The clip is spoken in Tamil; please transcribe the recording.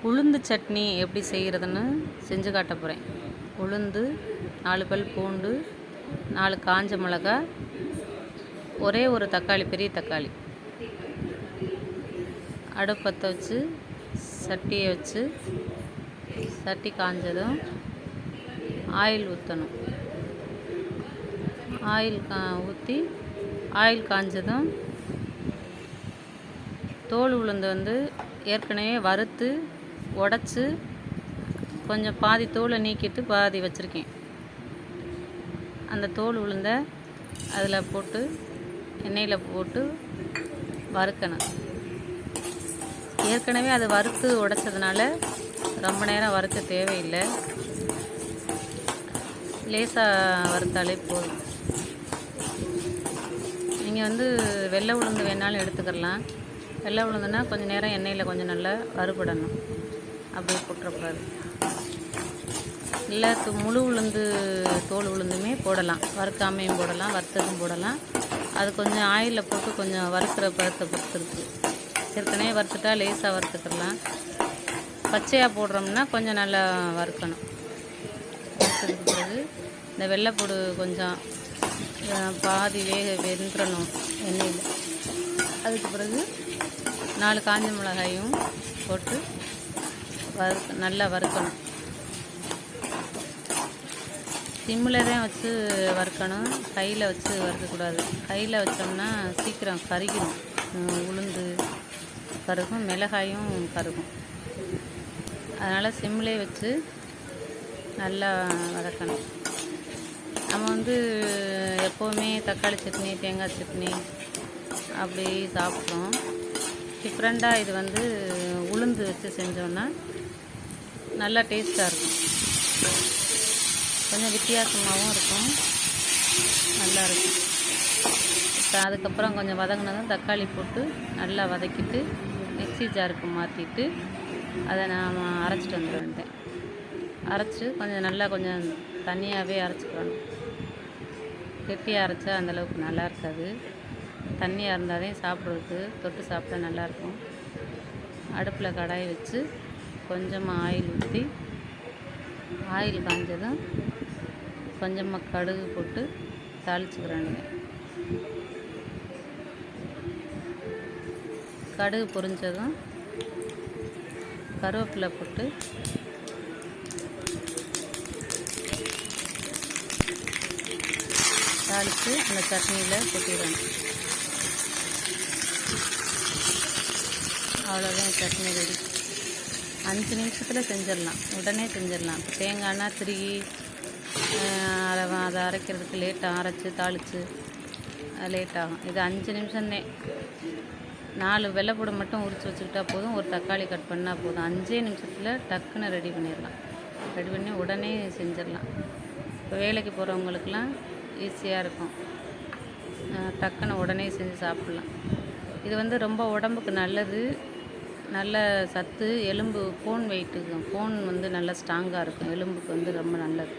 உளுந்து சட்னி எப்படி செய்கிறதுன்னு செஞ்சு காட்ட போகிறேன். உளுந்து, 4 பல் பூண்டு, 4 காஞ்ச மிளகா, ஒரே ஒரு தக்காளி, பெரிய தக்காளி. அடுப்பு பற்ற வச்சு சட்டியை வச்சு சட்டி காஞ்சதும் ஆயில் ஊற்றணும். ஆயில் ஊற்றி ஆயில் காஞ்சதும் தோல் உளுந்து ஏற்கனவே வறுத்து உடச்சி கொஞ்சம் பாதி தோலை நீக்கிட்டு பாதி வச்சுருக்கேன். அந்த தோல் உளுந்தை அதில் போட்டு எண்ணெயில் போட்டு வறுக்கணும். ஏற்கனவே அது வறுத்து உடைச்சதுனால ரொம்ப நேரம் வறுக்க தேவையில்லை. லேசாக வறுத்தாலே போதும். நீங்கள் வெள்ளை உளுந்து வேணாலும் எடுத்துக்கலாம். வெள்ளை உளுந்துன்னா கொஞ்சம் நேரம் எண்ணெயில் கொஞ்சம் நல்லா வறுபடணும், அப்படியே போட்டுறக்கூடாது. இல்லை முழு உளுந்து தோல் உளுந்துமே போடலாம், வறுக்காமையும் போடலாம், வறுத்ததும் போடலாம். அது கொஞ்சம் ஆயிலில் போட்டு கொஞ்சம் வறுக்கிற பழத்தை பொறுத்து இருக்குது. ஏற்கனவே வறுத்துட்டா லேசாக வறுத்துக்கலாம். பச்சையாக போடுறோம்னா கொஞ்சம் நல்லா வறுக்கணும். வறுத்ததுக்கு பிறகு இந்த வெள்ளைப்பூடு கொஞ்சம் பாதி வெந்துடணும் எண்ணெயில். அதுக்கு பிறகு 4 காஞ்ச மிளகாயும் போட்டு நல்லா வறுக்கணும். சிம்மில் தான் வச்சு வறுக்கணும், கையில் வச்சு வறுக்கக்கூடாது. கையில் வச்சோம்னா சீக்கிரம் கருகிடும். உளுந்து கருகும், மிளகாயும் கருகும். அதனால் சிம்மிலே வச்சு நல்லா வதக்கணும். நம்ம எப்போவுமே தக்காளி சட்னி, தேங்காய் சட்னி அப்படி சாப்பிட்றோம். டிஃப்ரெண்ட்டாக இது உளுந்து வச்சு செஞ்சோன்னா நல்லா டேஸ்ட்டாக இருக்கும். கொஞ்சம் வித்தியாசமாகவும் இருக்கும், நல்லா இருக்கும். இப்போ அதுக்கப்புறம் கொஞ்சம் வதங்கினதும் தக்காளி போட்டு நல்லா வதக்கிட்டு மிக்ஸி ஜாருக்கு மாற்றிட்டு அதை நான் அரைச்சிட்டு வந்துடுவேன். அரைச்சி கொஞ்சம் தண்ணியாகவே அரைச்சிக்கணும். கெட்டியாக அரைச்சா அந்தளவுக்கு நல்லா இருக்காது. தண்ணியாக இருந்தாலே சாப்பிட்றதுக்கு தொட்டு சாப்பிட்டா நல்லாயிருக்கும். அடுப்பில் கடாயை வச்சு கொஞ்சமாக ஆயில் ஊற்றி, ஆயில் காஞ்சதும் கொஞ்சமாக கடுகு போட்டு தாளிச்சுக்கிறானுங்க. கடுகு பொரிஞ்சதும் கருவேப்பிலை போட்டு தாளித்து அந்த சட்னியில் கொட்டிடணும். அவ்வளோதான், சட்னி ரெடி. 5 நிமிஷத்தில் செஞ்சிடலாம், உடனே செஞ்சிடலாம். இப்போ தேங்காய்னா திருகி அதை அரைக்கிறதுக்கு லேட்டாக, அரைச்சி தாளித்து லேட் ஆகும். இது 5 நிமிஷம்தான். 4 வெள்ளைப்பூடு மட்டும் உரித்து வச்சுக்கிட்டா போதும், ஒரு தக்காளி கட் பண்ணால் போதும். 5 நிமிஷத்தில் டக்குன்னு ரெடி பண்ணிடலாம். ரெடி பண்ணி உடனே செஞ்சிடலாம். இப்போ வேலைக்கு போகிறவங்களுக்கெல்லாம் ஈஸியாக இருக்கும். டக்குன்னு உடனே செஞ்சு சாப்பிட்லாம். இது ரொம்ப உடம்புக்கு நல்லது, நல்ல சத்து. எலும்பு போன் வெயிட்டுக்கு போன் நல்லா ஸ்ட்ராங்காக இருக்கும். எலும்புக்கு ரொம்ப நல்லது.